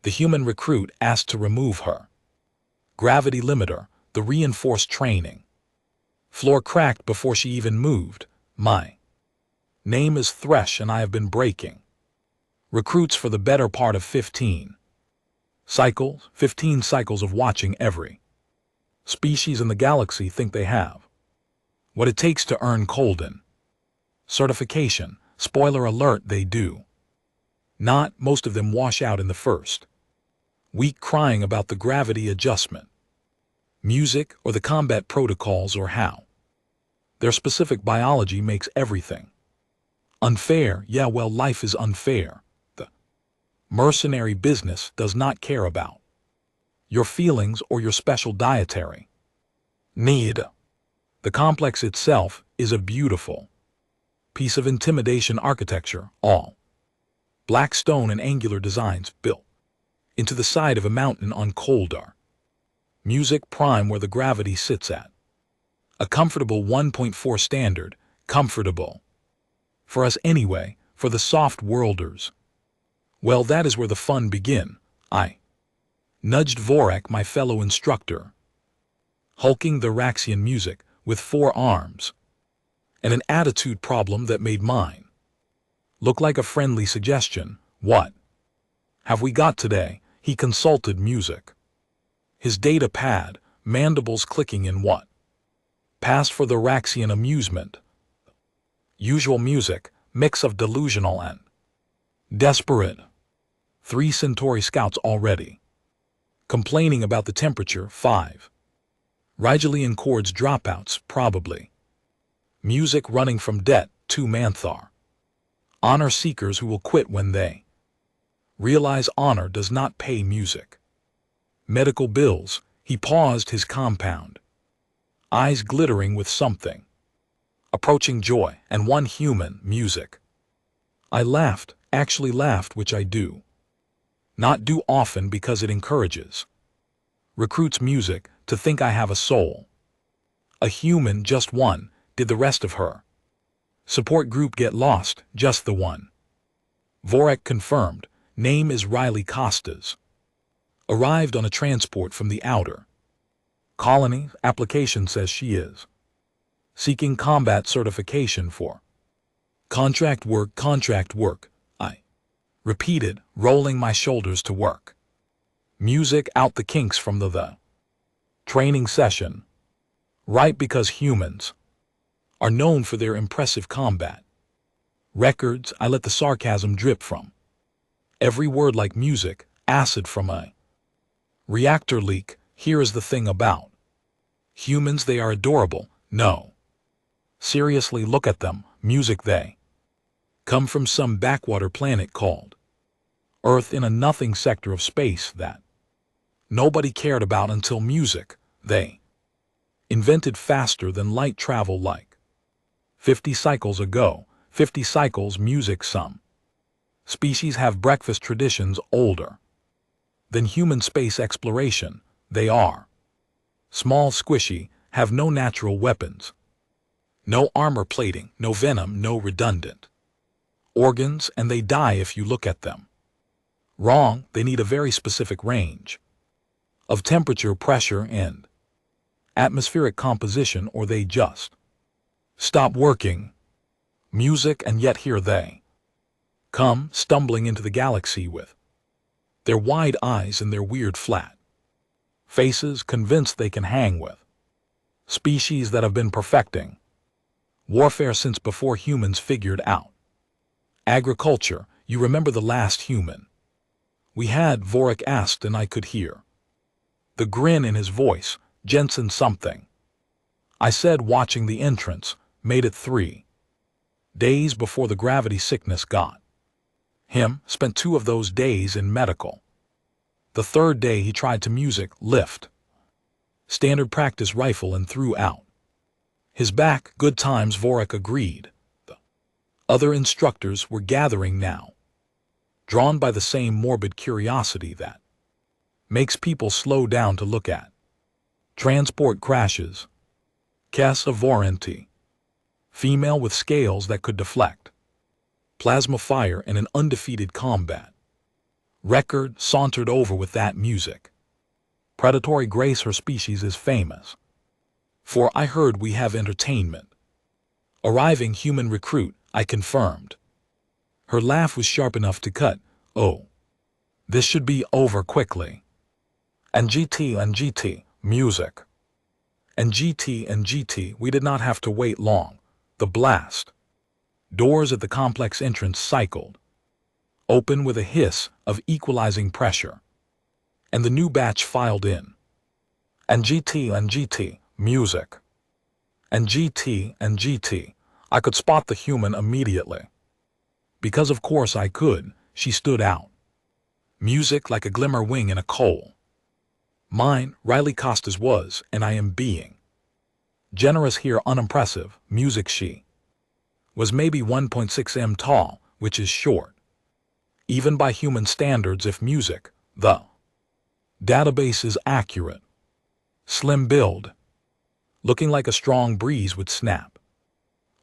The human recruit asked to remove her. Gravity limiter, the reinforced training. Floor cracked before she even moved. My name is Thresh and I have been breaking recruits for the better part of 15 cycles, 15 cycles of watching every species in the galaxy think they have what it takes to earn Colden certification. Spoiler alert, they do not. Most of them wash out in the first week crying about the gravity adjustment, music, or the combat protocols, or how their specific biology makes everything unfair. Yeah, well, life is unfair. The mercenary business does not care about your feelings or your special dietary need. The complex itself is a beautiful piece of intimidation architecture, all black stone and angular designs built into the side of a mountain on Koldar. Music prime where the gravity sits at. A comfortable 1.4 standard, comfortable. For us anyway, for the soft worlders. Well, that is where the fun begin. I nudged Vorak, my fellow instructor, hulking the Raxian music with 4 arms, and an attitude problem that made mine look like a friendly suggestion. What have we got today? He consulted music. His data pad, mandibles clicking in what passed for the Raxian amusement. Usual music, mix of delusional and desperate. 3 Centauri scouts already complaining about the temperature. 5 Rigelian chords dropouts, probably. Music running from debt. 2 Manthar honor seekers who will quit when they realize honor does not pay. Music, medical bills. He paused, his compound eyes glittering with something approaching joy, and 1 human. Music. I laughed, actually laughed, which I do not do often because it encourages recruits music to think I have a soul. A human, just 1. Did the rest of her support group get lost? Just the 1. Vorak confirmed. Name is Riley Costas. Arrived on a transport from the outer colony. Application says she is seeking combat certification for contract work. Contract work, I repeated, rolling my shoulders to work. Music out the kinks from the training session. Right, because humans are known for their impressive combat records. I let the sarcasm drip from every word like music, acid from a reactor leak. Here is the thing about humans, they are adorable. No, seriously, look at them. Music, they come from some backwater planet called Earth in a nothing sector of space that nobody cared about until music, they invented faster than light travel, like 50 cycles ago. 50 cycles. Music. Some species have breakfast traditions older than human space exploration. They are small, squishy, have no natural weapons, no armor plating, no venom, no redundant organs, and they die if you look at them wrong. They need a very specific range of temperature, pressure, and atmospheric composition, or they just stop working. Music, and yet here they come stumbling into the galaxy with their wide eyes and their weird flat faces, convinced they can hang with species that have been perfecting warfare since before humans figured out agriculture. You remember the last human we had? Vorak asked, and I could hear the grin in his voice. Jensen something, I said, watching the entrance. Made it 3 days before the gravity sickness got him. Spent 2 of those days in medical. The 3rd day he tried to music lift standard practice rifle and threw out his back. Good times, Vorak agreed. The other instructors were gathering now, drawn by the same morbid curiosity that makes people slow down to look at transport crashes. Cass of warranty. Female with scales that could deflect plasma fire in an undefeated combat Record sauntered over with that music. Predatory grace her species is famous. For I heard we have entertainment. Arriving human recruit, I confirmed. Her laugh was sharp enough to cut. Oh, this should be over quickly. And GT, music. And GT, we did not have to wait long. The blast. Doors at the complex entrance cycled. Open with a hiss of equalizing pressure. And the new batch filed in. And GT, music. And GT, I could spot the human immediately. Because of course I could, she stood out. Music like a glimmer wing in a coal. Mine, Riley Costa's was, and I am being. Generous here unimpressive, music she. Was maybe 1.6 m tall, which is short. Even by human standards if music, the database is accurate. Slim build. Looking like a strong breeze would snap.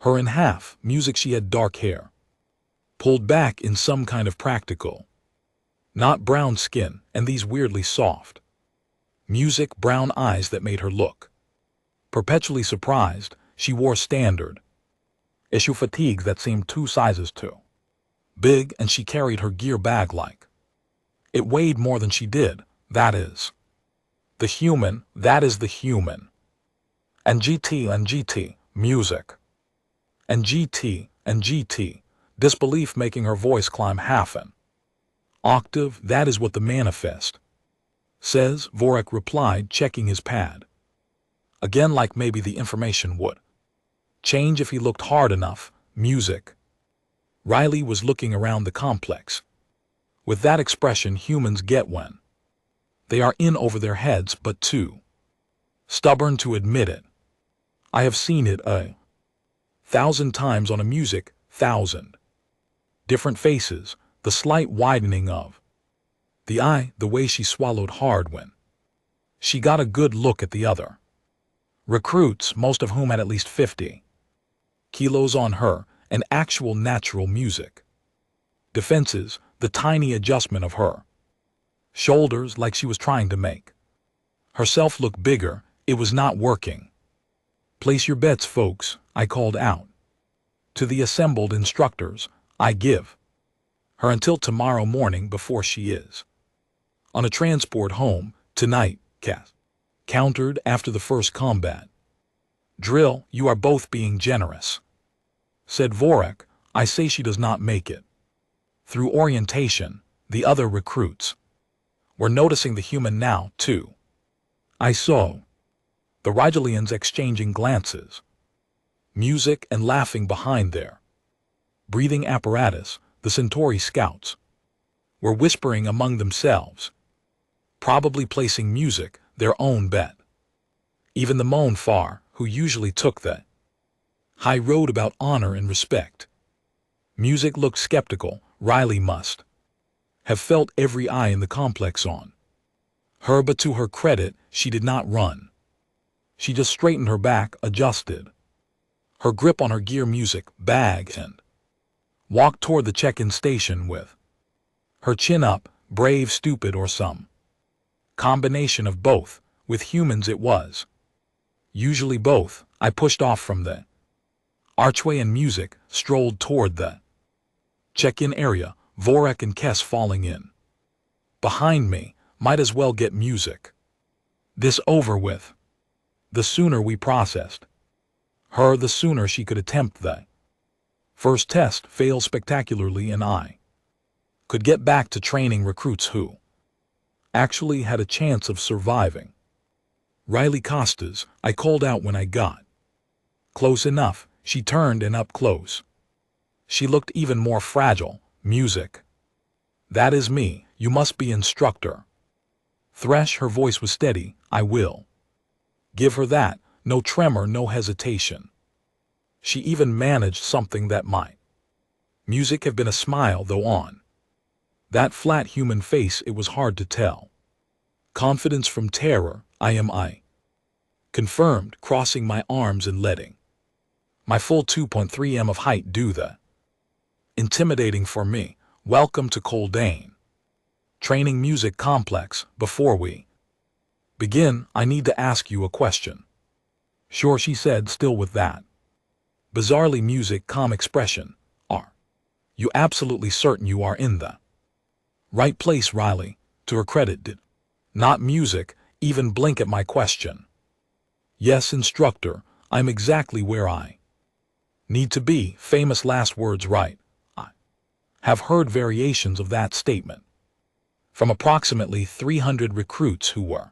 Her in half, music she had dark hair. Pulled back in some kind of practical. Not brown skin, and these weirdly soft. Music brown eyes that made her look. Perpetually surprised, she wore standard. Issue fatigue that seemed 2 sizes too big, and she carried her gear bag like. It weighed more than she did, that is. The human, that is the human. And GT, music. And GT, disbelief making her voice climb half an octave, that is what the manifest says, Vorak replied, checking his pad. Again, like maybe the information would change if he looked hard enough, music. Riley was looking around the complex. With that expression humans get when they are in over their heads but too stubborn to admit it. I have seen it 1,000 times on a music, 1,000. Different faces, the slight widening of the eye, the way she swallowed hard when she got a good look at the other. Recruits, most of whom had at least 50 kilos on her, and actual natural music. Defenses, the tiny adjustment of her shoulders like she was trying to make herself look bigger, it was not working. Place your bets, folks, I called out. To the assembled instructors, I give her until tomorrow morning before she is on a transport home, tonight, Cass countered after the first combat. Drill, you are both being generous. Said Vorak, I say she does not make it. Through orientation, the other recruits were noticing the human now, too. I saw the Rigelians exchanging glances. Music and laughing behind their breathing apparatus, the Centauri scouts were whispering among themselves, probably placing music, their own bet. Even the Mon Far, who usually took the high road about honor and respect. Music looked skeptical. Riley must have felt every eye in the complex on her, but to her credit, she did not run. She just straightened her back, adjusted her grip on her gear music bag, and walked toward the check-in station with her chin up, brave, stupid, or some combination of both. With humans it was usually both. I pushed off from the archway and music strolled toward the check-in area, Vorak and Kess falling in behind me. Might as well get music this over with. The sooner we processed her, the sooner she could attempt the first test, fail spectacularly, and I could get back to training recruits who actually had a chance of surviving. Riley Costas, I called out when I got close enough. She turned and up close. She looked even more fragile. Music. That is me, you must be instructor. Thresh, her voice was steady. I will give her that, no tremor, no hesitation. She even managed something that might music have been a smile, though on that flat human face it was hard to tell confidence from terror. I confirmed, crossing my arms and letting my full 2.3 m of height do the intimidating for me. Welcome to Coldane. Training music complex. Before we begin, I need to ask you a question. Sure, she said, still with that bizarrely music calm expression. Are you absolutely certain you are in the right place? Riley, to her credit, did not music even blink at my question. Yes, instructor, I'm exactly where I need to be. Famous last words, right? I have heard variations of that statement from approximately 300 recruits who were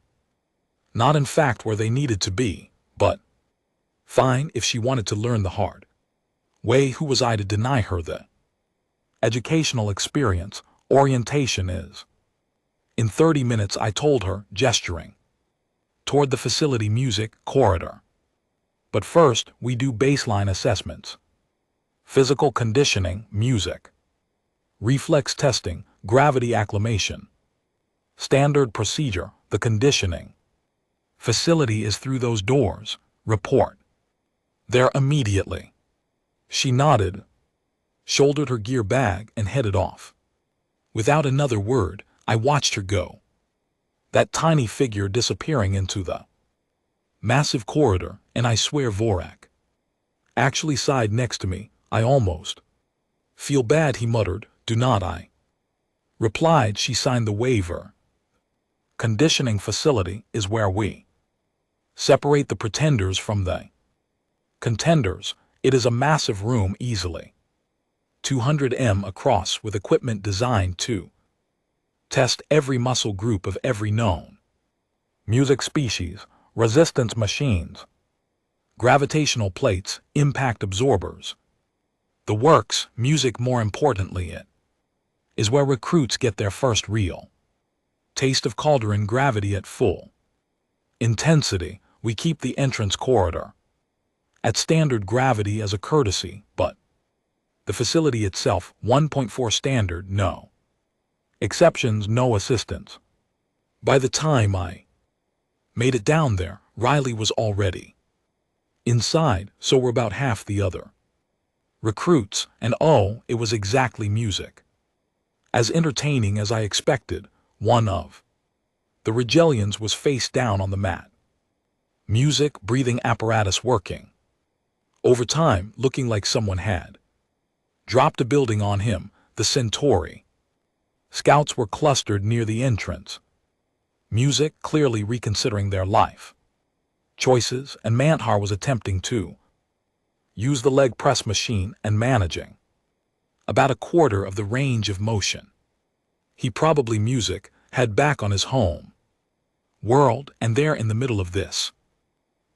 not in fact where they needed to be, but fine if she wanted to learn the hard way. Who was I to deny her the educational experience? Orientation is in 30 minutes, I told her, gesturing toward the facility music corridor. But first, we do baseline assessments. Physical conditioning, music, reflex testing, gravity acclimation. Standard procedure, the conditioning facility is through those doors. Report there immediately. She nodded, shouldered her gear bag, and headed off. Without another word, I watched her go, that tiny figure disappearing into the massive corridor, and I swear Vorak actually sighed next to me. I almost feel bad, he muttered. Do not I? Replied. She signed the waiver. Conditioning facility is where we separate the pretenders from the contenders. It is a massive room, easily 200 m across, with equipment designed to test every muscle group of every known music species, resistance machines, gravitational plates, impact absorbers. The works, music. More importantly, it is where recruits get their first real taste of cauldron gravity at full intensity. We keep the entrance corridor at standard gravity as a courtesy, but the facility itself, 1.4 standard, no exceptions, no assistance. By the time I made it down there, Riley was already inside, so were about half the other recruits, and oh, it was exactly music. As entertaining as I expected. One of the Regellians was face down on the mat. Music, breathing apparatus working overtime, looking like someone had dropped a building on him. The Centauri scouts were clustered near the entrance. Music, clearly reconsidering their life choices, and Manthar was attempting to use the leg press machine and managing about a quarter of the range of motion. He probably music had back on his home world, and there in the middle of this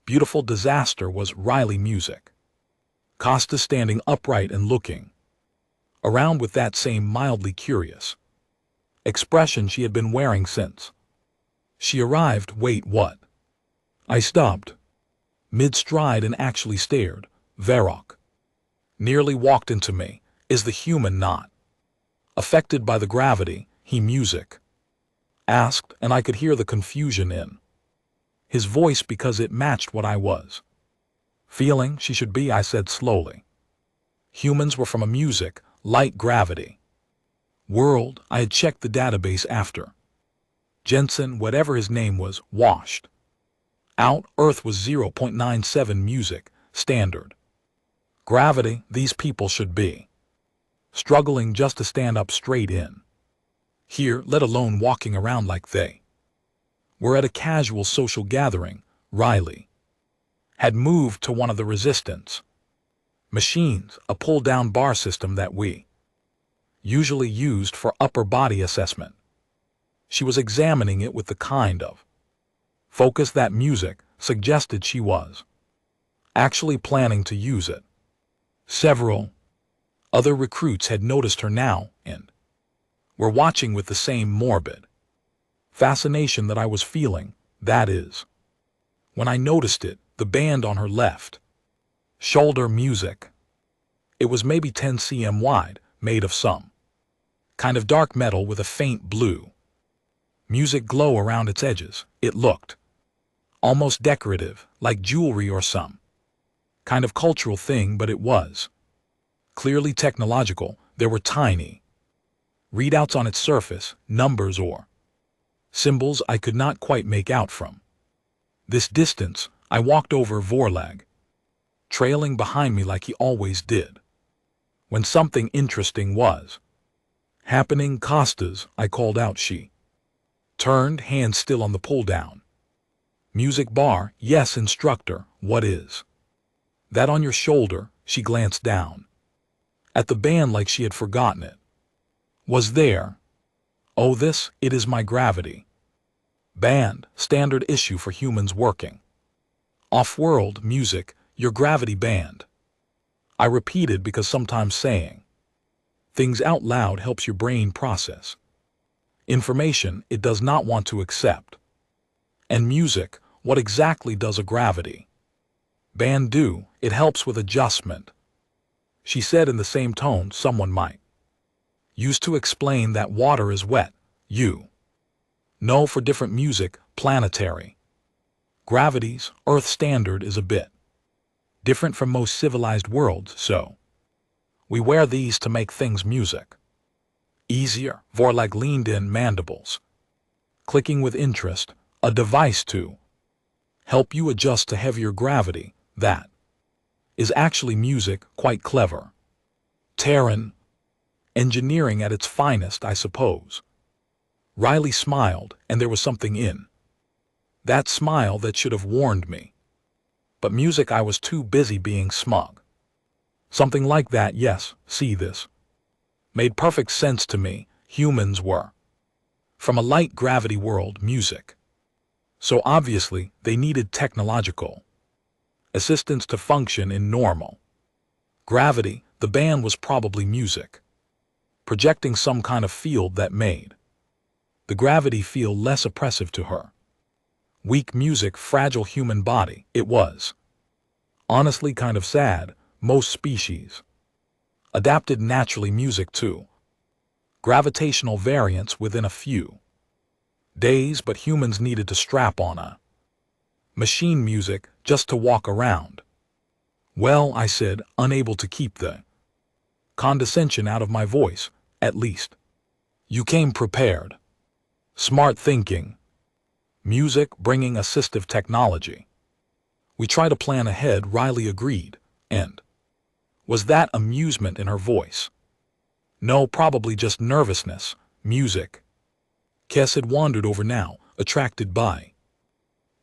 beautiful disaster was Riley music. Costa standing upright and looking around with that same mildly curious expression she had been wearing since she arrived. Wait, what? I stopped mid-stride and actually stared. Varrock nearly walked into me. Is the human not affected by the gravity? He music asked, and I could hear the confusion in his voice because it matched what I was feeling she should be. I said slowly. Humans were from a music, light gravity world. I had checked the database after Jensen, whatever his name was, washed out. Earth was 0.97 music, standard gravity. These people should be struggling just to stand up straight in here, let alone walking around like they were at a casual social gathering. Riley had moved to one of the resistance machines, a pull-down bar system that we usually used for upper body assessment. She was examining it with the kind of focus that music suggested. She was actually planning to use it. Several other recruits had noticed her now and were watching with the same morbid fascination that I was feeling. That is, when I noticed it, the band on her left shoulder music. It was maybe 10 cm wide, made of some kind of dark metal with a faint blue music glow around its edges. It looked almost decorative, like jewelry or some kind of cultural thing, but it was clearly technological. There were tiny Readouts on its surface, numbers or symbols I could not quite make out from this distance. I walked over Vorlag, trailing behind me like he always did. When something interesting was happening, Costas, I called out. She turned, hand still on the pull-down. Music bar, yes, instructor, what is that on your shoulder? She glanced down at the band like she had forgotten it was there. Oh, it is my gravity band, standard issue for humans working off-world music, your gravity band. I repeated because sometimes saying things out loud helps your brain process information it does not want to accept. And music, what exactly does a gravity band do? It helps with adjustment, she said in the same tone someone might use to explain that water is wet. You know, for different music, planetary gravities, Earth standard is a bit different from most civilized worlds, so we wear these to make things music easier. Vorlag leaned in, mandibles clicking with interest, a device to help you adjust to heavier gravity. That is actually music, quite clever. Terran engineering at its finest, I suppose. Riley smiled, and there was something in that smile that should have warned me. But music, I was too busy being smug. Something like that, yes, see, this made perfect sense to me. Humans were from a light gravity world, music. So obviously they needed technological assistance to function in normal gravity. The band was probably music, projecting some kind of field that made the gravity feel less oppressive to her. Weak music, fragile human body. It was honestly kind of sad. Most species adapted naturally music to gravitational variance within a few days, but humans needed to strap on a machine music just to walk around. Well, I said, unable to keep the condescension out of my voice. At least you came prepared. Smart thinking. Music bringing assistive technology. We try to plan ahead, Riley agreed. And was that amusement in her voice? No, probably just nervousness. Music. Kes had wandered over now, attracted by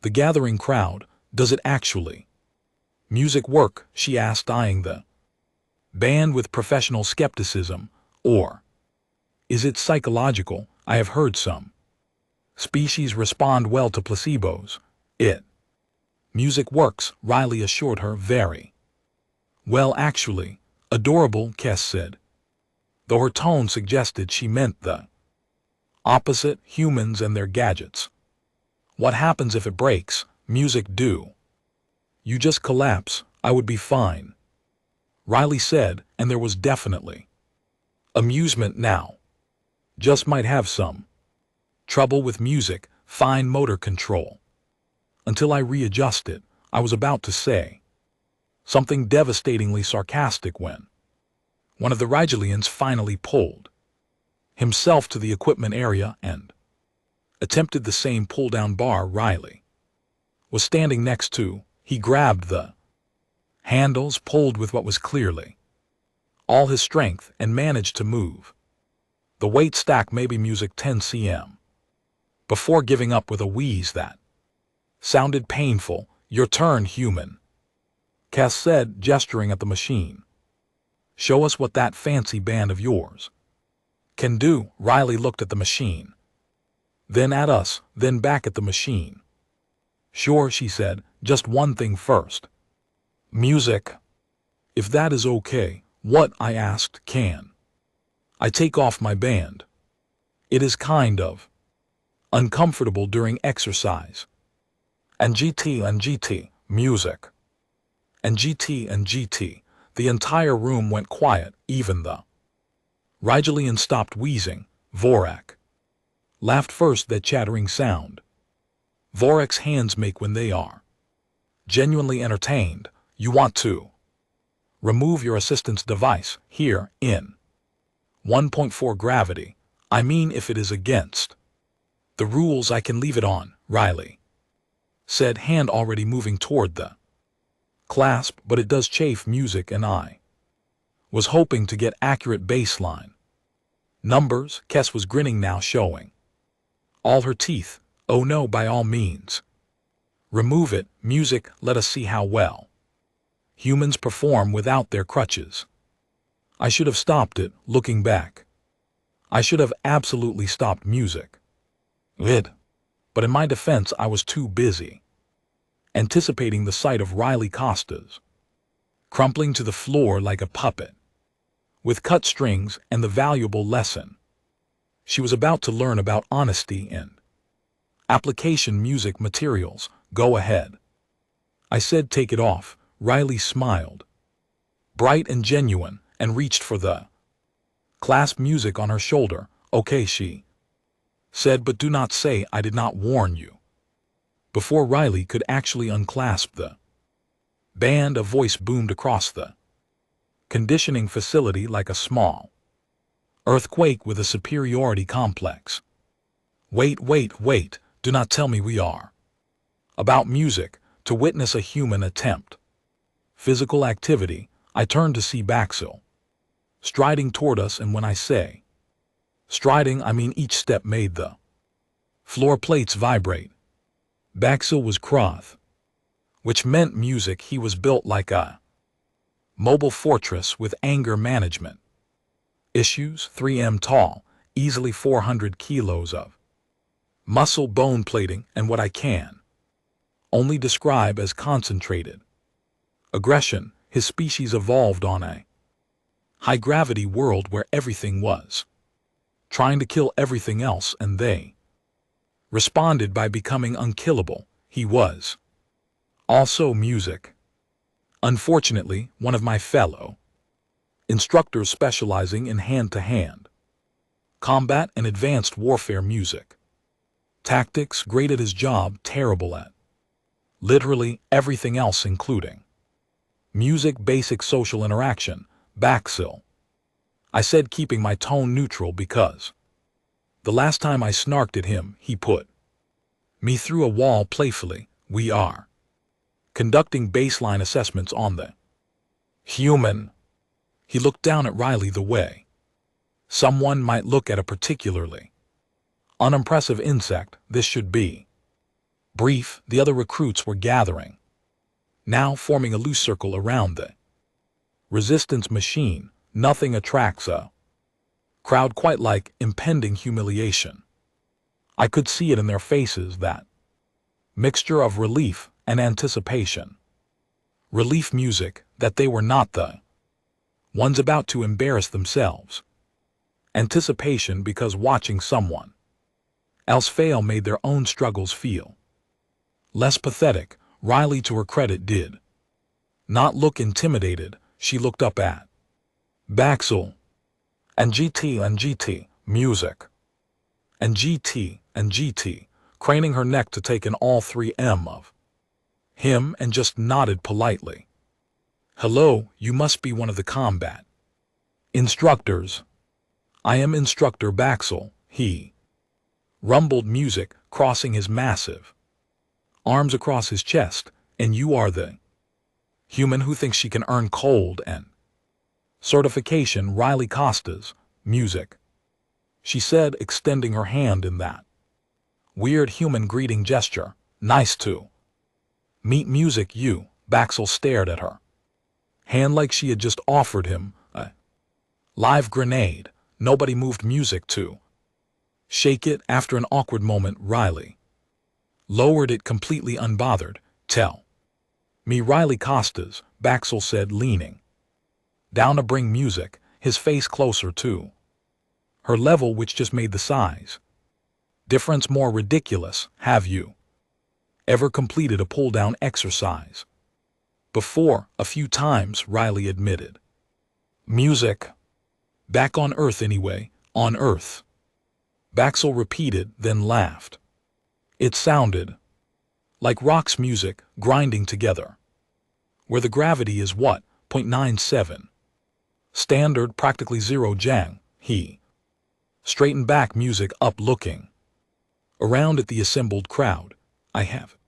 the gathering crowd. Does it actually music work? She asked, eyeing the band with professional skepticism. Or is it psychological? I have heard some species respond well to placebos. Music works, Riley assured her. Very well, actually. Adorable, Kes said, though her tone suggested she meant the opposite. Humans and their gadgets. What happens if it breaks? Music do. You just collapse. I would be fine, Riley said, and there was definitely amusement now. Just might have some trouble with music, fine motor control. Until I readjust it. I was about to say something devastatingly sarcastic when one of the Rigelians finally pulled himself to the equipment area and attempted the same pull-down bar Riley was standing next to. He grabbed the handles, pulled with what was clearly all his strength, and managed to move the weight stack maybe music 10 cm before giving up with a wheeze that sounded painful. Your turn, human, Kes said, gesturing at the machine. Show us what that fancy band of yours can do. Riley looked at the machine, then at us, then back at the machine. Sure, she said, just one thing first. Music. If that is okay. What? I asked. Can I take off my band? It is kind of uncomfortable during exercise. And GT, music. And GT. The entire room went quiet, even the Rigelian stopped wheezing. Vorak laughed first, that chattering sound Vorak's hands make when they are genuinely entertained. You want to remove your assistance device here in 1.4 gravity. I mean if it is against the rules I can leave it on, Riley said, hand already moving toward the clasp, but it does chafe music and I was hoping to get accurate baseline numbers. Kes was grinning now, showing all her teeth. Oh no, by all means. Remove it, music, let us see how well humans perform without their crutches. I should have stopped it, looking back. I should have absolutely stopped music. But in my defense, I was too busy anticipating the sight of Riley Costas crumpling to the floor like a puppet, with cut strings and the valuable lesson she was about to learn about honesty and application music materials. Go ahead, I said. Take it off. Riley smiled, bright and genuine, and reached for the clasp music on her shoulder. Okay, she said, but do not say I did not warn you. Before Riley could actually unclasp the band, a voice boomed across the conditioning facility like a small earthquake with a superiority complex. Wait, wait, wait, do not tell me we are about music to witness a human attempt physical activity. I turned to see Baxil striding toward us, and when I say striding, I mean each step made the floor plates vibrate. Baxil was Kroth, which meant music. He was built like a mobile fortress with anger management issues, 3m tall, easily 400 kilos of muscle, bone plating, and what I can only describe as concentrated aggression. His species evolved on a high-gravity world where everything was trying to kill everything else, and they responded by becoming unkillable. He was also music. Unfortunately, one of my fellow instructors specializing in hand-to-hand combat and advanced warfare music tactics, great at his job, terrible at literally everything else, including music, basic social interaction. Baxil, I said, keeping my tone neutral, because the last time I snarked at him, he put me through a wall playfully. We are conducting baseline assessments on the human. He looked down at Riley the way someone might look at a particularly unimpressive insect. This should be brief. The other recruits were gathering now, forming a loose circle around the resistance machine. Nothing attracts a crowd quite like impending humiliation. I could see it in their faces, that mixture of relief and anticipation. Relief music that they were not the ones about to embarrass themselves. Anticipation because watching someone else fail made their own struggles feel less pathetic. Riley, to her credit, did not look intimidated. She looked up at Baxil. And GT, music. And GT, craning her neck to take in all 3m of him, and just nodded politely. Hello, you must be one of the combat instructors. I am Instructor Baxil, he rumbled, music crossing his massive arms across his chest. And you are the human who thinks she can earn cold and certification. Riley Costas, music, she said, extending her hand in that weird human greeting gesture. Nice to meet, music. You. Baxil stared at her hand like she had just offered him a live grenade. Nobody moved. Music to shake it. After an awkward moment, Riley lowered it completely unbothered. Tell me, Riley Costas, Baxil said, leaning down to bring music, his face closer to her level, which just made the size difference more ridiculous. Have you ever completed a pull-down exercise before? A few times, Riley admitted. Music. Back on Earth anyway. On Earth, Baxil repeated, then laughed. It sounded like rock's music grinding together, where the gravity is what, 0.97 standard, practically zero. Jang, he Straighten back, music up, looking around at the assembled crowd. I have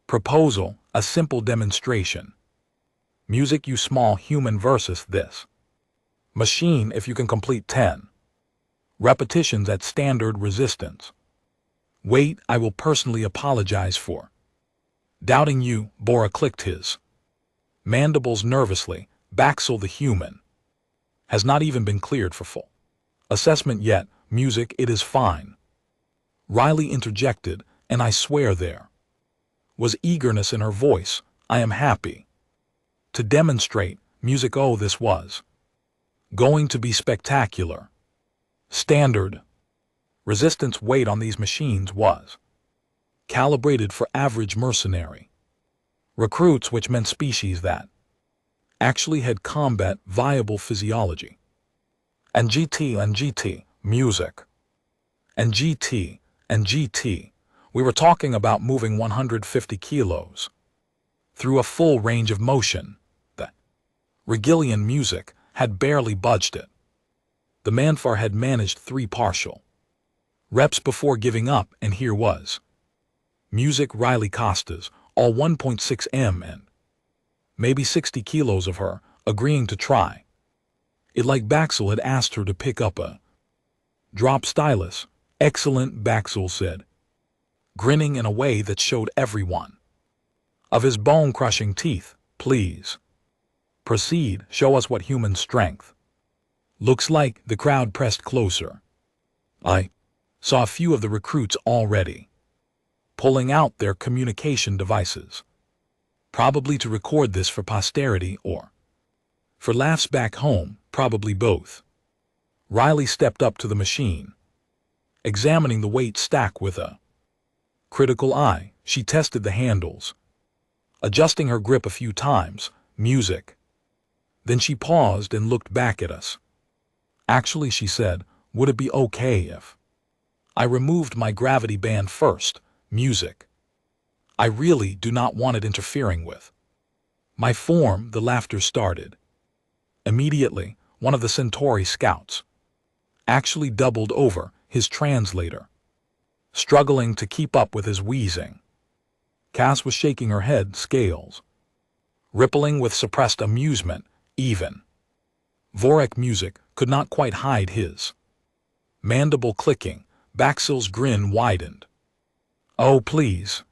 proposal, a simple demonstration. Music, you small human versus this machine, if you can complete 10 repetitions at standard resistance. Wait, I will personally apologize for doubting you. Bora clicked his mandibles nervously. Baxel the human has not even been cleared for full assessment yet. Music, it is fine. Riley interjected, and I swear there was eagerness in her voice. I am happy to demonstrate. Music, oh, this was going to be spectacular. Standard resistance weight on these machines was calibrated for average mercenary recruits, which meant species that actually had combat viable physiology. And GT, music. And GT, we were talking about moving 150 kilos through a full range of motion. The Regillian music had barely budged it. The Manfar had managed 3 partial reps before giving up, and here was music. Riley Costas, all 1.6 m and maybe 60 kilos of her, agreeing to try it like Baxel had asked her to pick up a drop stylus. Excellent, Baxel said, grinning in a way that showed everyone of his bone-crushing teeth. Please proceed, show us what human strength looks like. The crowd pressed closer. I saw a few of the recruits already pulling out their communication devices, probably to record this for posterity or for laughs back home, probably both. Riley stepped up to the machine, examining the weight stack with a critical eye. She tested the handles, adjusting her grip a few times. Music. Then she paused and looked back at us. Actually, she said, would it be okay if I removed my gravity band first? Music. I really do not want it interfering with my form. The laughter started. Immediately, one of the Centauri scouts actually doubled over, his translator struggling to keep up with his wheezing. Cass was shaking her head, scales rippling with suppressed amusement. Even Vorek music could not quite hide his mandible clicking. Baxel's grin widened. Oh, please,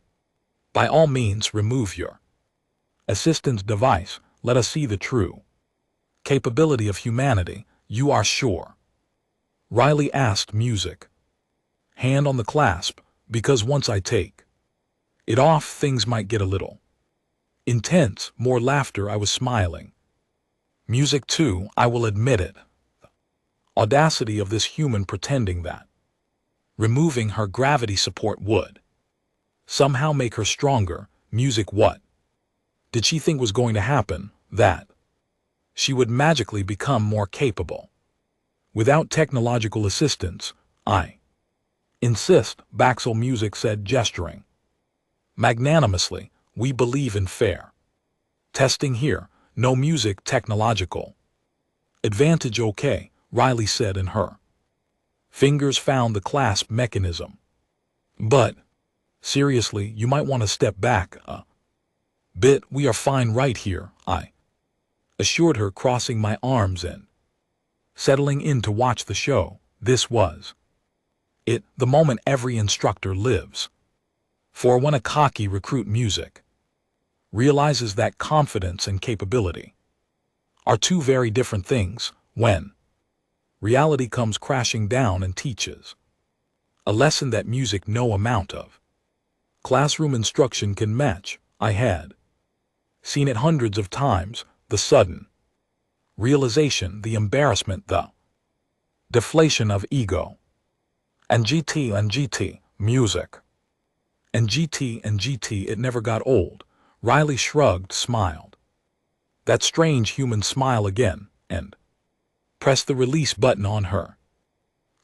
by all means, remove your assistance device. Let us see the true capability of humanity. You are sure? Riley asked. Music. Hand on the clasp, because once I take it off, things might get a little intense. More laughter. I was smiling. Music too, I will admit it. The audacity of this human pretending that removing her gravity support would somehow make her stronger. Music. What did she think was going to happen? That she would magically become more capable without technological assistance? I insist, Baxel Music said, gesturing magnanimously. We believe in fair testing here. No music technological advantage. Okay, Riley said, and her fingers found the clasp mechanism. But seriously, you might want to step back a bit. We are fine right here, I assured her, crossing my arms and settling in to watch the show. This was it, the moment every instructor lives for when a cocky recruit. Music realizes that confidence and capability are 2 very different things when reality comes crashing down and teaches a lesson that music no amount of classroom instruction can match. I had seen it hundreds of times. The sudden realization, the embarrassment, the deflation of ego. And GT, music. And GT, it never got old. Riley shrugged, smiled that strange human smile again, and pressed the release button on her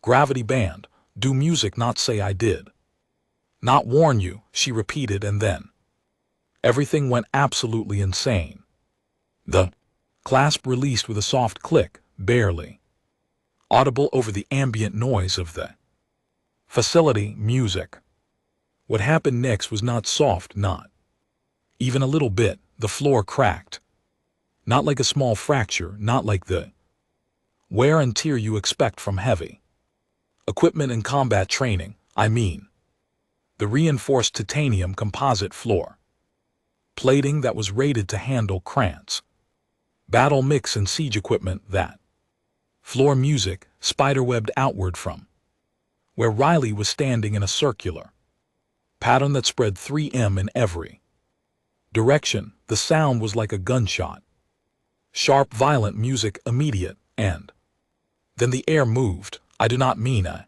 gravity band. Do music not say I did not warn you? She repeated, and then everything went absolutely insane. The clasp released with a soft click, barely audible over the ambient noise of the facility music. What happened next was not soft, not even a little bit. The floor cracked. Not like a small fracture, not like the wear and tear you expect from heavy equipment and combat training, I mean. The reinforced titanium composite floor plating that was rated to handle Krantz battle mix and siege equipment. That floor music spiderwebbed outward from where Riley was standing in a circular pattern that spread 3M in every direction. The sound was like a gunshot. Sharp, violent music, immediate, and then the air moved. I do not mean a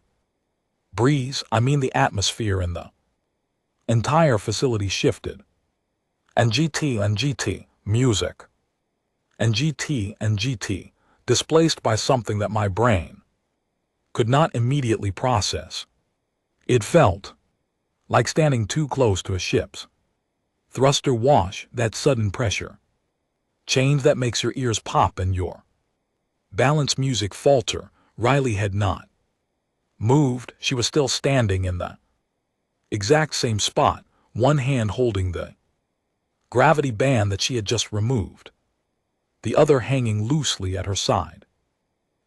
breeze, I mean the atmosphere in the entire facility shifted. And GT, music. And GT, displaced by something that my brain could not immediately process. It felt like standing too close to a ship's thruster wash, that sudden pressure change that makes your ears pop and your balance music falter. Riley had not moved. She was still standing in the exact same spot, one hand holding the gravity band that she had just removed, the other hanging loosely at her side.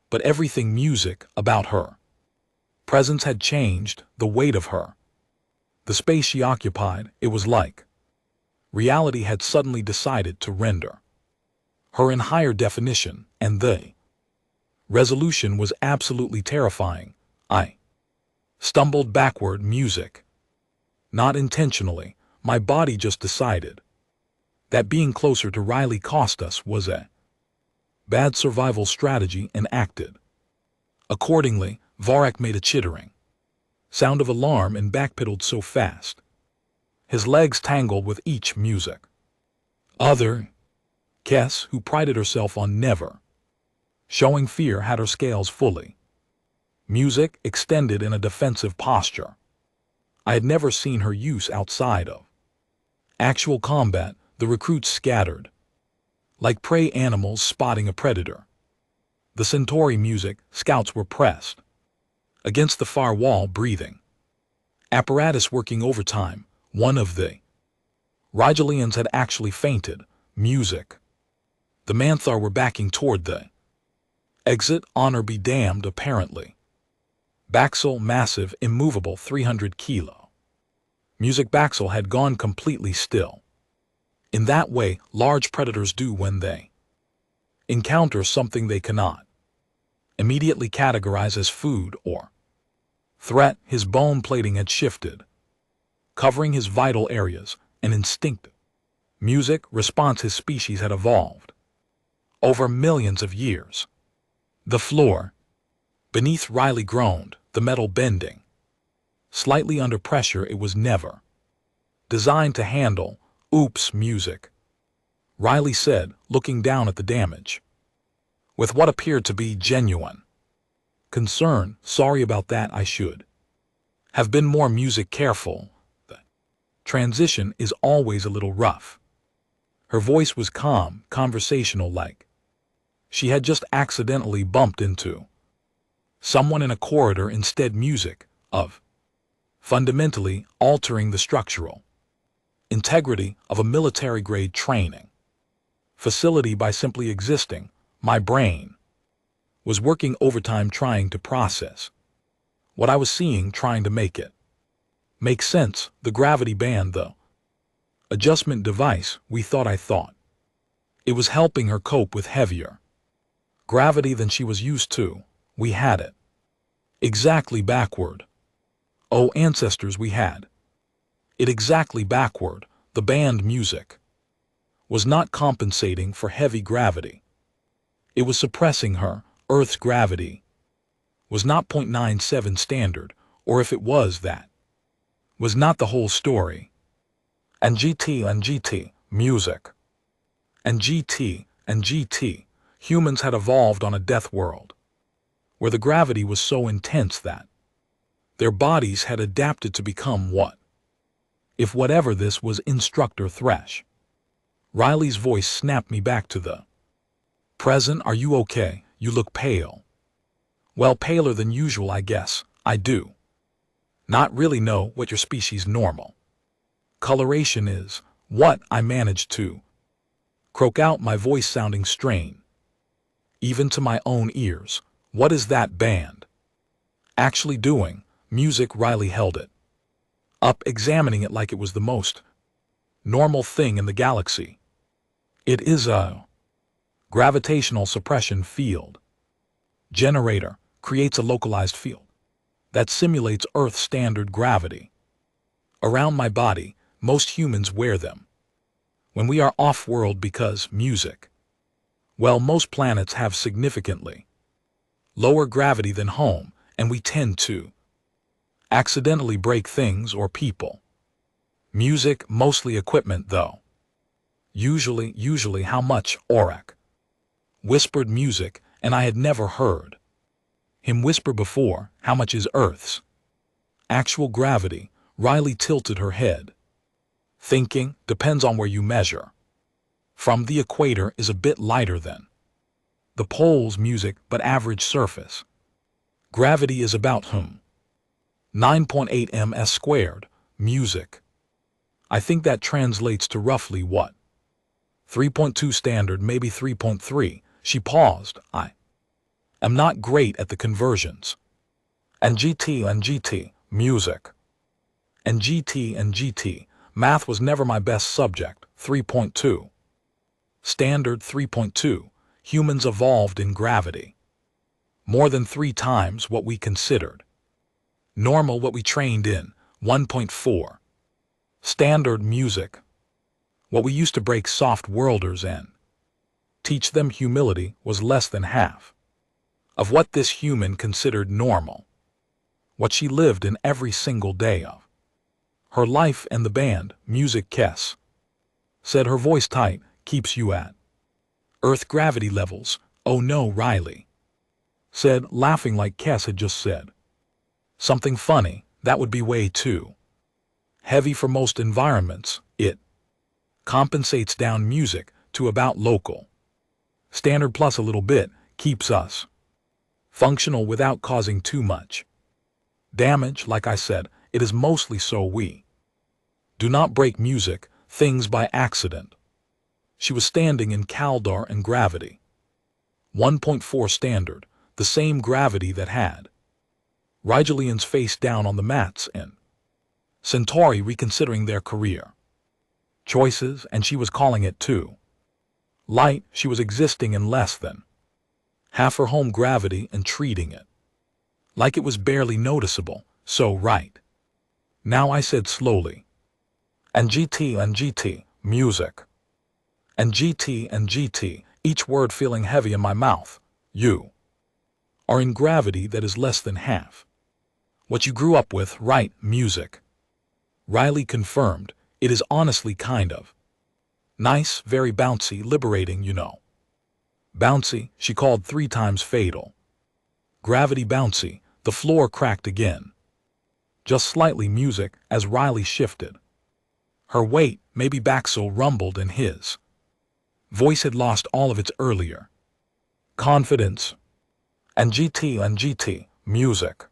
But everything music about her presence had changed, the weight of her, the space she occupied. It was like reality had suddenly decided to render her in higher definition, and the resolution was absolutely terrifying. I stumbled backward, music. Not intentionally, my body just decided that being closer to Riley cost us was a bad survival strategy and acted accordingly. Varek made a chittering sound of alarm and backpedaled so fast. His legs tangled with each music. Kess, who prided herself on never showing fear, had her scales fully music extended in a defensive posture. I had never seen her use outside of actual combat. The recruits scattered like prey animals spotting a predator. The Centauri music, scouts were pressed against the far wall, breathing apparatus working overtime. One of the Rigelians had actually fainted. Music. The Manthar were backing toward the exit. Honor be damned, apparently. Baxel, massive, immovable, 300 kilo. Music. Baxel had gone completely still. In that way large predators do when they encounter something they cannot immediately categorize as food or threat. His bone plating had shifted, covering his vital areas. An instinctive music response his species had evolved over millions of years. The floor beneath Riley groaned, the metal bending slightly under pressure. It was never designed to handle. Oops, music, Riley said, looking down at the damage with what appeared to be genuine concern. Sorry about that, I should have been more music careful. The transition is always a little rough. Her voice was calm, conversational, like she had just accidentally bumped into someone in a corridor. Instead, music of fundamentally altering the structural integrity of a military-grade training facility by simply existing. My brain was working overtime trying to process what I was seeing, trying to make it make sense. The gravity band, the adjustment device, I thought it was helping her cope with heavier gravity than she was used to. We had it exactly backward. Oh, ancestors, we had it exactly backward. The band music was not compensating for heavy gravity. It was suppressing her. Earth's gravity was not 0.97 standard, or if it was, that was not the whole story. And GT, music. And GT, humans had evolved on a death world where the gravity was so intense that their bodies had adapted to become what? If whatever this was, Instructor Thresh. Riley's voice snapped me back to the present. Are you okay? You look pale. Well, paler than usual, I guess. I do not really know what your species' normal coloration is. What I managed to croak out, my voice sounding strained, even to my own ears. What is that band actually doing? Music. Riley held it up, examining it like it was the most normal thing in the galaxy. It is a gravitational suppression field generator. Creates a localized field that simulates Earth standard gravity around my body. Most humans wear them when we are off-world because music. Well, most planets have significantly lower gravity than home, and we tend to accidentally break things or people. Music, mostly equipment though. Usually how much? Aurak whispered music, and I had never heard him whisper before. How much is Earth's actual gravity? Riley tilted her head, thinking. Depends on where you measure. From the equator is a bit lighter than the poles. Music, but average surface gravity is about 9.8 ms squared. Music. I think that translates to roughly what? 3.2 standard, maybe 3.3. She paused. I am not great at the conversions. And GT, music. And GT, math was never my best subject. 3.2. Standard 3.2. Humans evolved in gravity more than 3 times what we considered normal, what we trained in. 1.4. Standard. Music. What we used to break soft worlders and teach them humility was less than half of what this human considered normal, what she lived in every single day of her life. And the band, music, Kess said, her voice tight, keeps you at Earth gravity levels. Oh no, Riley said, laughing like Kess had just said something funny. That would be way too heavy for most environments. It compensates down music to about local standard plus a little bit, keeps us functional without causing too much damage. Like I said, it is mostly so we do not break music things by accident. She was standing in Kaldor and gravity 1.4 standard, the same gravity that had Rigelians face down on the mats in Centauri, reconsidering their career choices, and she was calling it too light. She was existing in less than half her home gravity and treating it like it was barely noticeable. So right now, I said slowly, and GT, music. And GT, each word feeling heavy in my mouth. You are in gravity that is less than half what you grew up with, right? Music. Riley confirmed. It is honestly kind of nice, very bouncy, liberating, you know. Bouncy, she called 3 times fatal. Gravity bouncy. The floor cracked again. Just slightly. Music, as Riley shifted her weight. Maybe Baxel rumbled, and his voice had lost all of its earlier confidence. And GT, music.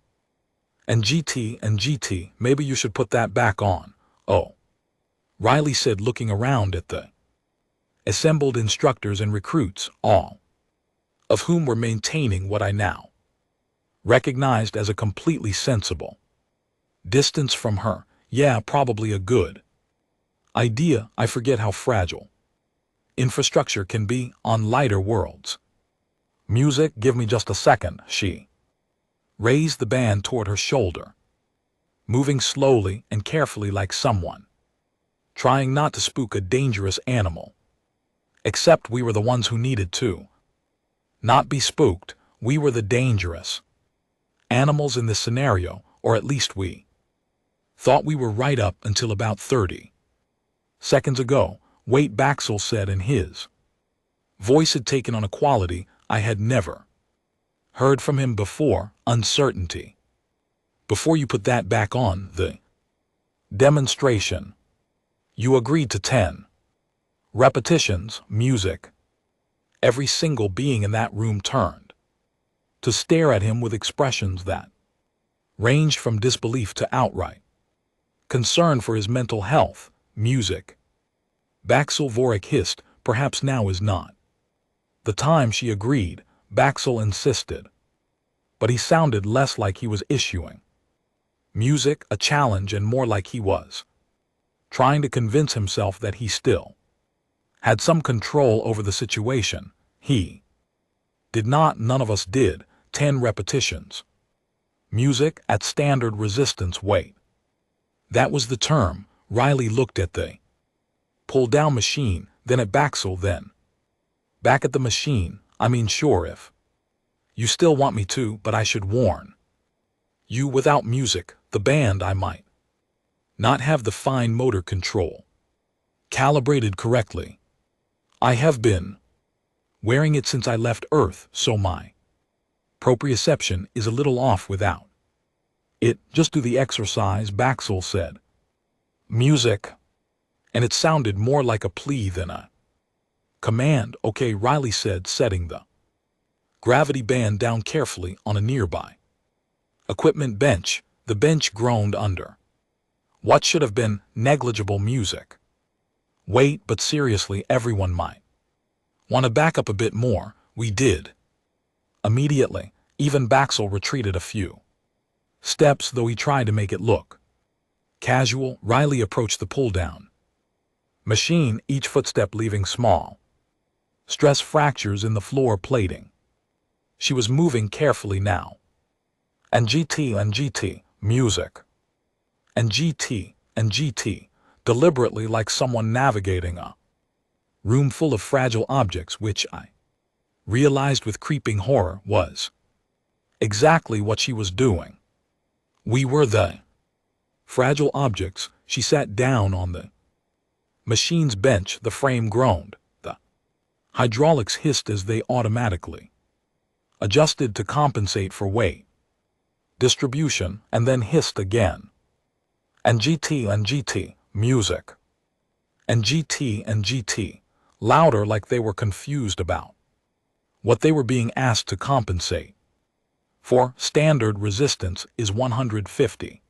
And GT, maybe you should put that back on. Oh, Riley said, looking around at the assembled instructors and recruits, all of whom were maintaining what I now recognized as a completely sensible distance from her. Yeah, probably a good idea. I forget how fragile infrastructure can be on lighter worlds. Music, give me just a second. She raised the band toward her shoulder, moving slowly and carefully like someone trying not to spook a dangerous animal. Except we were the ones who needed to not be spooked. We were the dangerous animals in this scenario, or at least we thought we were right up until about 30 seconds ago. Wait, Baxel said, and his voice had taken on a quality I had never heard from him before. Uncertainty. Before you put that back on the demonstration, you agreed to 10 repetitions. Music. Every single being in that room turned to stare at him with expressions that ranged from disbelief to outright concern for his mental health. Music. Baxel Vorik hissed, perhaps now is not the time, she agreed. Baxel insisted. But he sounded less like he was issuing music a challenge and more like he was trying to convince himself that he still had some control over the situation. He did not, none of us did. 10 repetitions. Music at standard resistance weight. That was the term. Riley looked at the pull-down machine, then at Baxel, then back at the machine. I mean, sure, if you still want me to, but I should warn you, without music, the band, I might not have the fine motor control calibrated correctly. I have been wearing it since I left Earth, so my proprioception is a little off without it. Just do the exercise, Baxel said. Music. And it sounded more like a plea than a command. Okay, Riley said, setting the gravity band down carefully on a nearby equipment bench. The bench groaned under what should have been negligible music. Wait, but seriously, everyone might want to back up a bit more. We did. Immediately, even Baxel retreated a few steps, though he tried to make it look casual. Riley approached the pull-down machine, each footstep leaving small stress fractures in the floor plating. She was moving carefully now. And GT, music. And GT, deliberately, like someone navigating a room full of fragile objects, which I realized with creeping horror was exactly what she was doing. We were the fragile objects. She sat down on the machine's bench. The frame groaned. The hydraulics hissed as they automatically adjusted to compensate for weight distribution, and then hissed again. And GT, music. And GT, louder, like they were confused about what they were being asked to compensate for. Standard resistance is 150.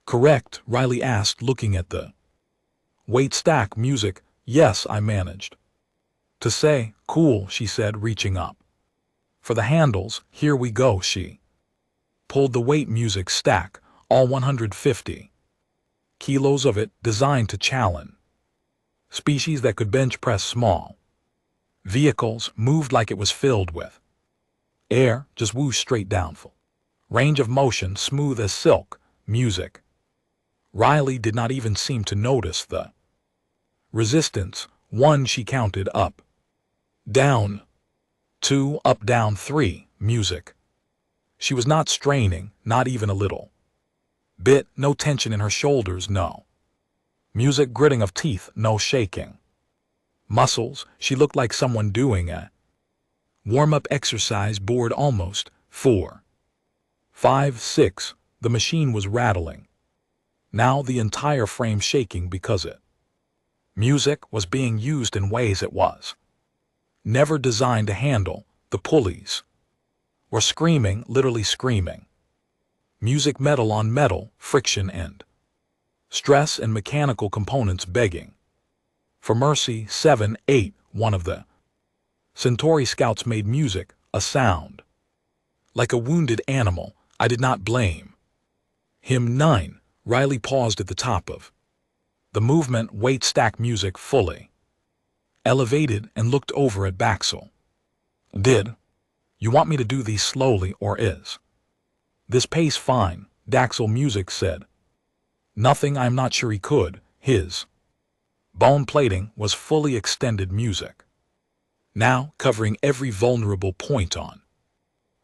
Correct? Riley asked, looking at the weight stack. Music. Yes, I managed to say. Cool, she said, reaching up for the handles. Here we go. She pulled the weight music stack, all 150 kilos of it, designed to challenge species that could bench press small vehicles. Moved like it was filled with air, just whoosh straight down. Full range of motion, smooth as silk. Music. Riley did not even seem to notice the resistance. 1, she counted. Up, down. 2, up, down. 3, music. She was not straining, not even a little bit. No tension in her shoulders, no music gritting of teeth, no shaking muscles. She looked like someone doing a warm-up exercise, bored almost. 4, 5, 6. The machine was rattling now, the entire frame shaking because it music was being used in ways it was never designed to handle. The pulleys were screaming, literally screaming. Music, metal on metal, friction and stress, and mechanical components begging for mercy. 7, 8. One of the Centauri scouts made music, a sound like a wounded animal. I did not blame him. 9. Riley paused at the top of the movement. Weight stack music fully elevated and looked over at Baxel. Did you want me to do these slowly, or is this pace fine? Daxel. Music said nothing. I'm not sure he could. His bone plating was fully extended. Music now covering every vulnerable point on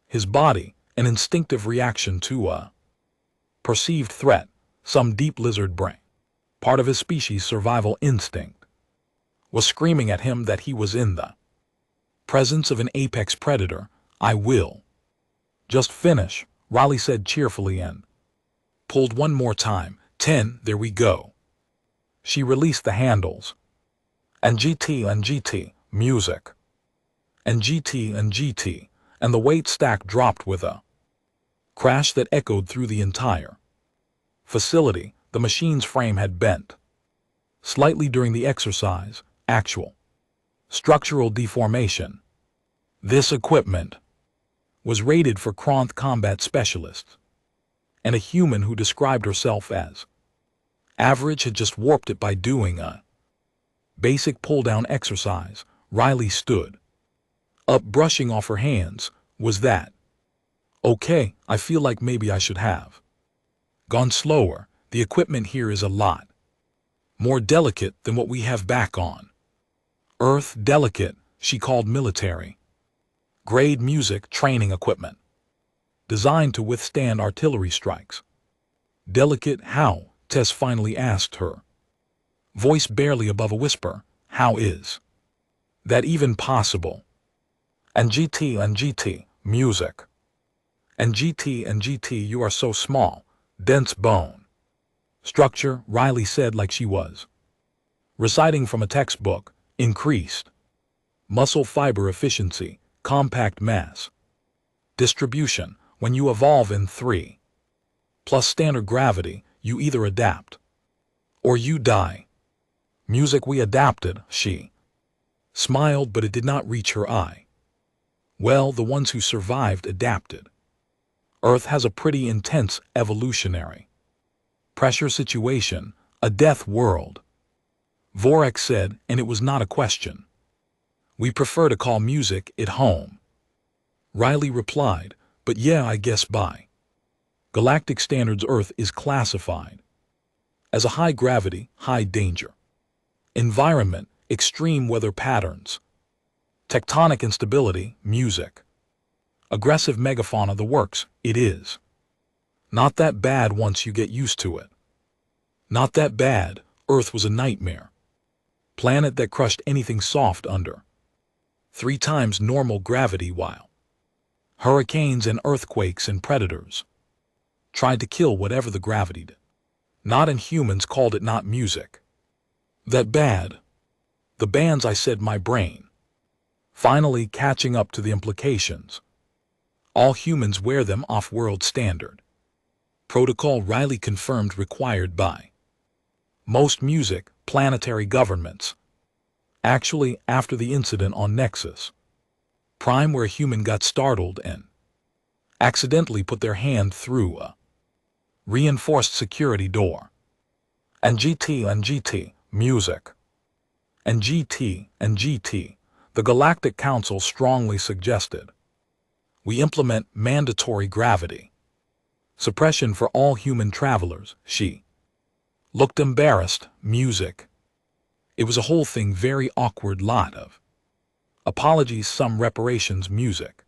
his body, an instinctive reaction to a perceived threat. Some deep lizard brain, part of his species' survival instinct, was screaming at him that he was in the presence of an apex predator. I will just finish, Riley said cheerfully, and pulled one more time. 10. There we go. She released the handles. And GT, music. And GT, and the weight stack dropped with a crash that echoed through the entire facility. The machine's frame had bent slightly during the exercise, actual structural deformation. This equipment was rated for Kronth combat specialists, and a human who described herself as average had just warped it by doing a basic pull-down exercise. Riley stood up, brushing off her hands. Was that okay? I feel like maybe I should have gone slower. The equipment here is a lot more delicate than what we have back on Earth. Delicate, she called military grade music training equipment, designed to withstand artillery strikes. Delicate how? Tess finally asked her, voice barely above a whisper. How is that even possible? And GT, music. And GT, you are so small. Dense bone structure, Riley said like she was reciting from a textbook. Increased muscle fiber efficiency, compact mass distribution. When you evolve in 3 plus standard gravity, you either adapt or you die. Music, we adapted, she smiled, but it did not reach her eye. Well, the ones who survived adapted. Earth has a pretty intense evolutionary pressure situation, a death world, Vorak said, and it was not a question. We prefer to call music it home. Riley replied, but yeah, I guess by galactic standards Earth is classified as a high gravity, high danger environment, extreme weather patterns, tectonic instability, music, aggressive megafauna, the works. It is not that bad once you get used to it. Not that bad. Earth was a nightmare planet that crushed anything soft under 3 times normal gravity, while hurricanes and earthquakes and predators tried to kill whatever the gravity did. Not, and humans called it not music that bad. The bands, I said, my brain finally catching up to the implications. All humans wear them off-world standard protocol, Riley confirmed, required by most music planetary governments. Actually, after the incident on Nexus Prime, where a human got startled and accidentally put their hand through a reinforced security door. And GT, music. And GT, the Galactic Council strongly suggested we implement mandatory gravity suppression for all human travelers. She looked embarrassed. Music. It was a whole thing, very awkward, lot of apologies, some reparations. Music.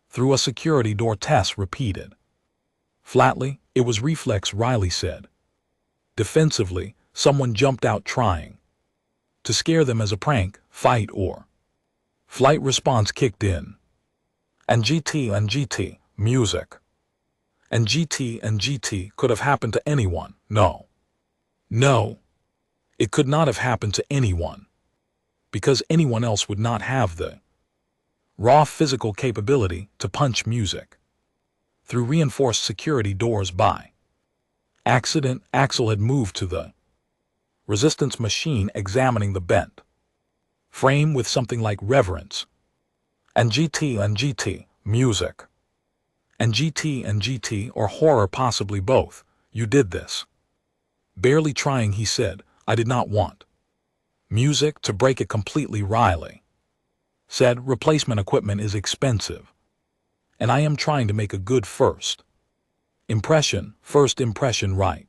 Through a security door, Tess repeated flatly. It was reflex, Riley said. Defensively, someone jumped out trying to scare them as a prank. Fight or flight response kicked in. And GT, music. And GT could have happened to anyone. No, it could not have happened to anyone, because anyone else would not have the raw physical capability to punch music through reinforced security doors. By accident, Axel had moved to the resistance machine, examining the bent frame with something like reverence. And GT, music. And GT, or horror, possibly both. You did this. Barely trying, he said. I did not want music to break it completely. Riley said, replacement equipment is expensive, and I am trying to make a good first impression, right?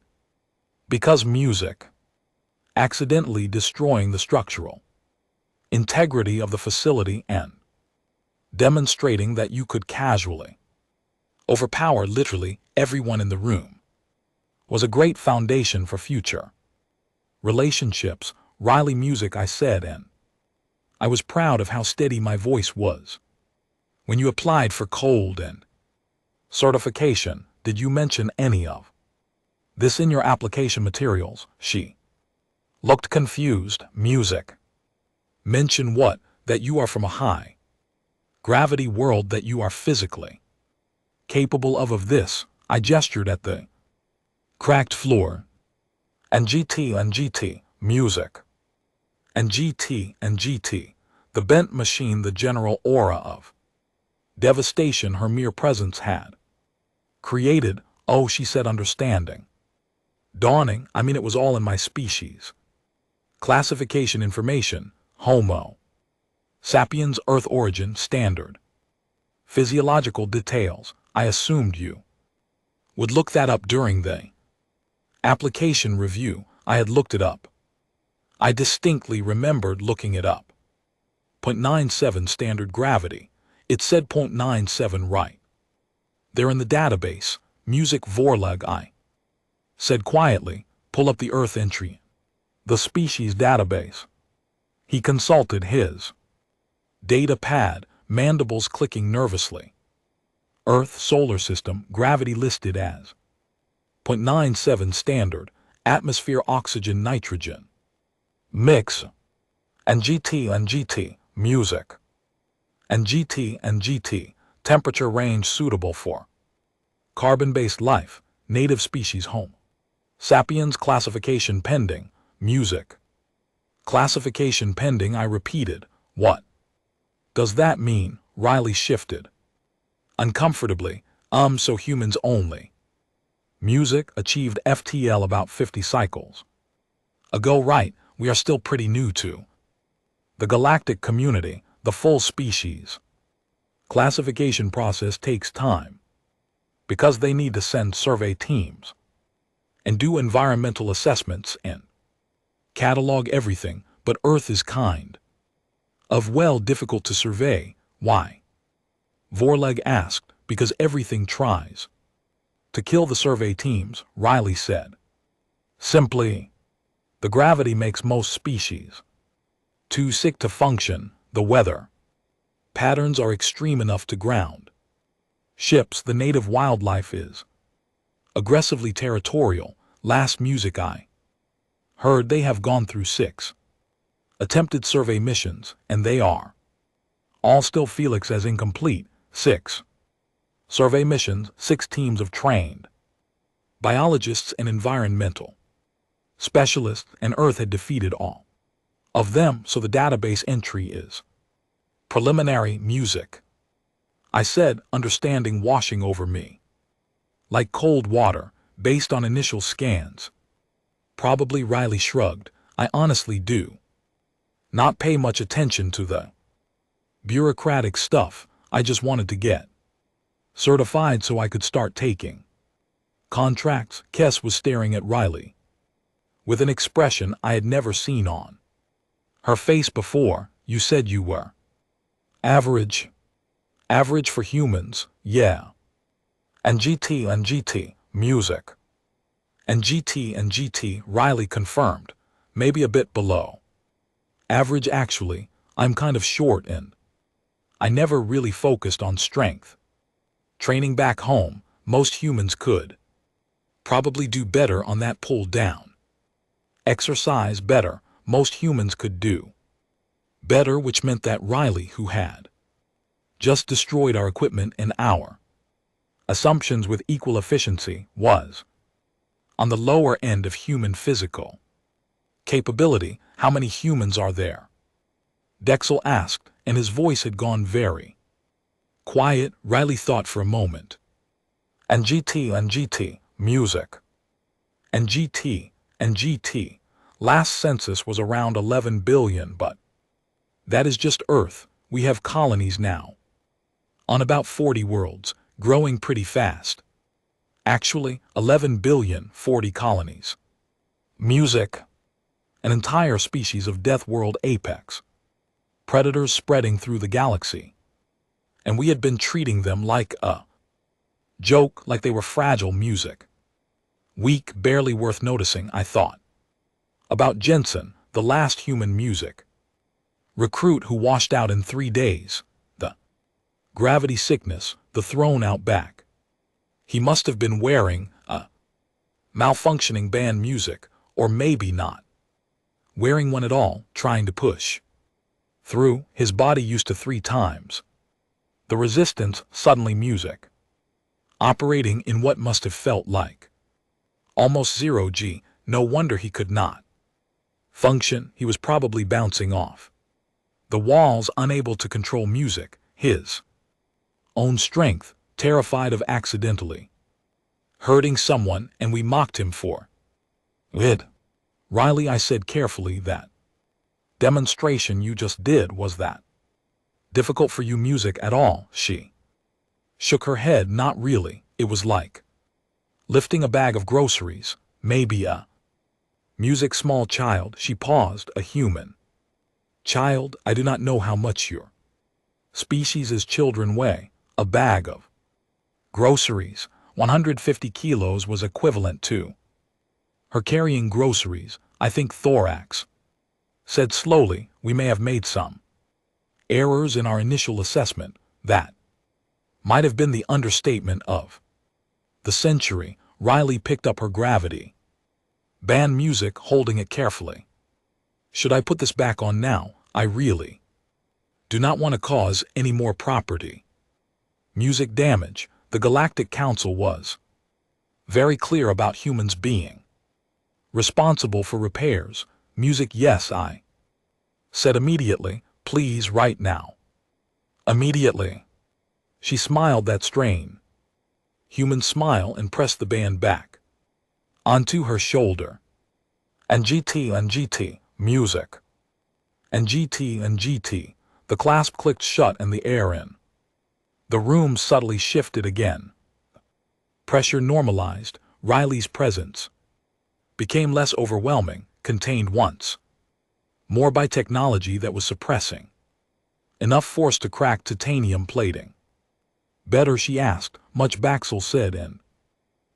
Because music accidentally destroying the structural integrity of the facility and demonstrating that you could casually overpower literally everyone in the room was a great foundation for future relationships. Riley, music, I said, and I was proud of how steady my voice was. When you applied for cold and certification, did you mention any of this in your application materials? She looked confused. Music. Mention what? That you are from a high Gravity world that you are physically capable of this. I gestured at the cracked floor. And GT, music. And GT, the bent machine, the general aura of devastation her mere presence had created. Oh, she said, understanding. Dawning, it was all in my species. Classification information, Homo sapiens, Earth origin, standard. Physiological details, I assumed you would look that up during the application review. I had looked it up. I distinctly remembered looking it up. 0.97 standard gravity. It said 0.97 right there in the database. Music Vorlag, I said quietly. Pull up the Earth entry. The species database. He consulted his data pad, mandibles clicking nervously. Earth solar system, gravity listed as 0.97 standard, atmosphere oxygen nitrogen. Mix. And GT, music. And GT, temperature range suitable for carbon-based life, native species home. Sapiens classification pending, music. Classification pending, I repeated. What does that mean? Riley shifted uncomfortably. So humans only. Music achieved FTL about 50 cycles ago, right? We are still pretty new to the galactic community, the full species. Classification process takes time because they need to send survey teams and do environmental assessments and catalog everything, but Earth is kind of difficult to survey. Why? Vorleg asked. Because everything tries to kill the survey teams, Riley said. Simply, the gravity makes most species too sick to function. The weather patterns are extreme enough to ground ships. The native wildlife is aggressively territorial. Last music I heard, they have gone through 6 attempted survey missions, and they are all still Felix as incomplete. 6 survey missions, 6 teams of trained biologists and environmental specialists, and Earth had defeated all of them, so the database entry is preliminary. Music, I said, understanding washing over me like cold water based on initial scans. Probably, Riley shrugged. I honestly do not pay much attention to the bureaucratic stuff. I just wanted to get certified so I could start taking contracts. Kess was staring at Riley with an expression I had never seen on her face before. You said you were average. Average for humans, yeah. And GT, music. And GT, Riley confirmed. Maybe a bit below average actually. I'm kind of short and I never really focused on strength training back home. Most humans could probably do better on that pull down exercise. Better. Most humans could do better, which meant that Riley, who had just destroyed our equipment and our assumptions with equal efficiency, was on the lower end of human physical capability. How many humans are there? Dexel asked, and his voice had gone very quiet. Riley thought for a moment. And GT, music. And GT, last census was around 11 billion, but that is just Earth. We have colonies now on about 40 worlds, growing pretty fast. Actually, 11 billion, 40 colonies. Music, an entire species of death world apex. Predators spreading through the galaxy. And we had been treating them like a joke, like they were fragile. Music. Weak, barely worth noticing, I thought. About Jensen, the last human music recruit who washed out in 3 days. The gravity sickness, the throne out back. He must have been wearing a malfunctioning band music, or maybe not wearing one at all, trying to push through. His body used to 3 times The resistance, suddenly music. Operating in what must have felt like almost 0 G, no wonder he could not function, he was probably bouncing off the walls, unable to control music, his own strength, terrified of accidentally hurting someone, and we mocked him for it. Riley, I said carefully, that demonstration you just did, was that difficult for you music at all? She shook her head. Not really, it was like lifting a bag of groceries, maybe a music small child. She paused. A human child? I do not know how much your species as children weigh. A bag of groceries, 150 kilos, was equivalent to her carrying groceries. I think Thorax said slowly, we may have made some errors in our initial assessment. That might have been the understatement of the century. Riley picked up her gravity band music, holding it carefully. Should I put this back on now? I really do not want to cause any more property music damage. The Galactic Council was very clear about humans being responsible for repairs. Music, yes, I said immediately. Please, right now. Immediately. She smiled that strain human smile and pressed the band back onto her shoulder. And GT, music. And GT. The clasp clicked shut and the air in the room subtly shifted again. Pressure normalized. Riley's presence became less overwhelming, contained once more by technology that was suppressing enough force to crack titanium plating. Better, she asked. Much, Baxel said, and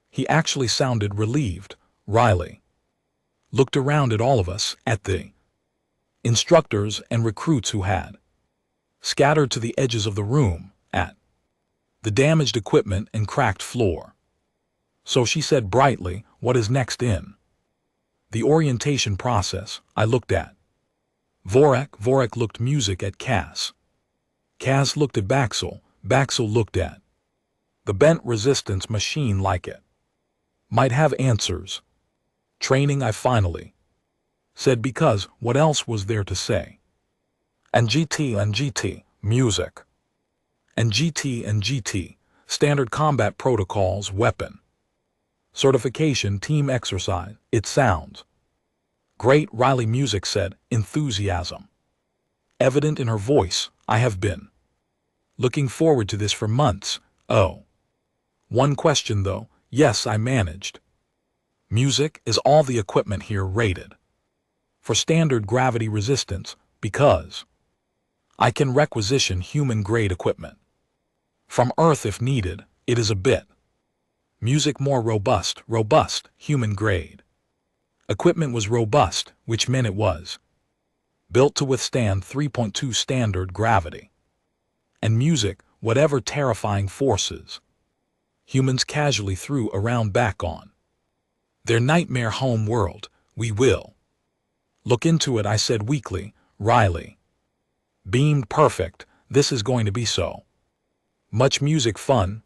he actually sounded relieved. Riley looked around at all of us, at the instructors and recruits who had scattered to the edges of the room, at the damaged equipment and cracked floor. So she said brightly, what is next in the orientation process? I looked at Vorak. Vorak looked music at Cass. Cass looked at Baxel. Baxel looked at the bent resistance machine, like it might have answers. Training, I finally said, because what else was there to say? And GT, music. And GT, standard combat protocols, weapon certification, team exercise. It sounds great, Riley. Music said, enthusiasm evident in her voice. I have been looking forward to this for months. Oh. One question though. Yes, I managed. Music, is all the equipment here rated for standard gravity resistance? Because I can requisition human-grade equipment from Earth if needed. It is a bit music more robust, human-grade. Equipment was robust, which meant it was built to withstand 3.2 standard gravity. And music, whatever terrifying forces humans casually threw around back on their nightmare home world, we will look into it, I said weakly. Riley beamed. Perfect, this is going to be so much music fun.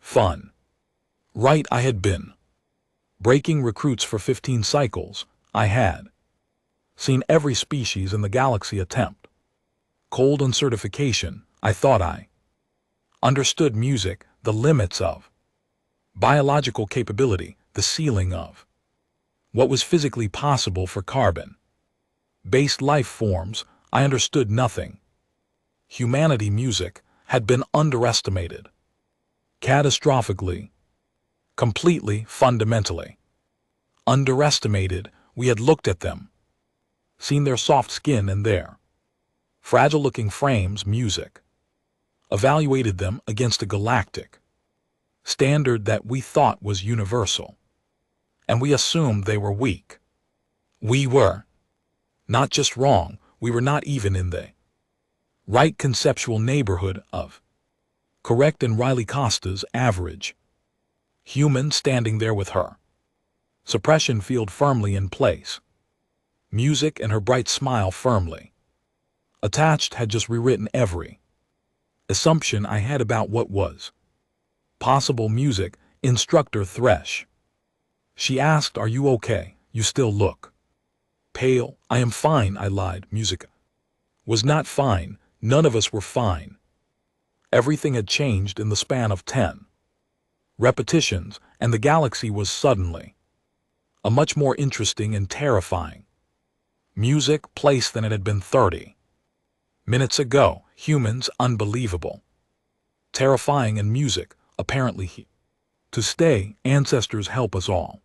Right, I had been breaking recruits for 15 cycles. I had seen every species in the galaxy attempt cold uncertification. I thought I understood music, the limits of biological capability, the ceiling of what was physically possible for carbon-based life forms. I understood nothing. Humanity, music, had been underestimated. Catastrophically, completely, fundamentally underestimated. We had looked at them, seen their soft skin and their fragile-looking frames. Music evaluated them against a galactic standard that we thought was universal, and we assumed they were weak. We were not just wrong, we were not even in the right conceptual neighborhood of correct. And Riley Costa's average human, standing there with her suppression field firmly in place, music and her bright smile firmly attached, had just rewritten every assumption I had about what was possible music, instructor Thresh. She asked, "Are you okay? You still look pale." "I am fine," I lied. Music was not fine. None of us were fine. Everything had changed in the span of 10 repetitions, and the galaxy was suddenly a much more interesting and terrifying place than it had been 30 minutes ago. Humans, unbelievable, terrifying, and music, apparently to stay. Ancestors, help us all.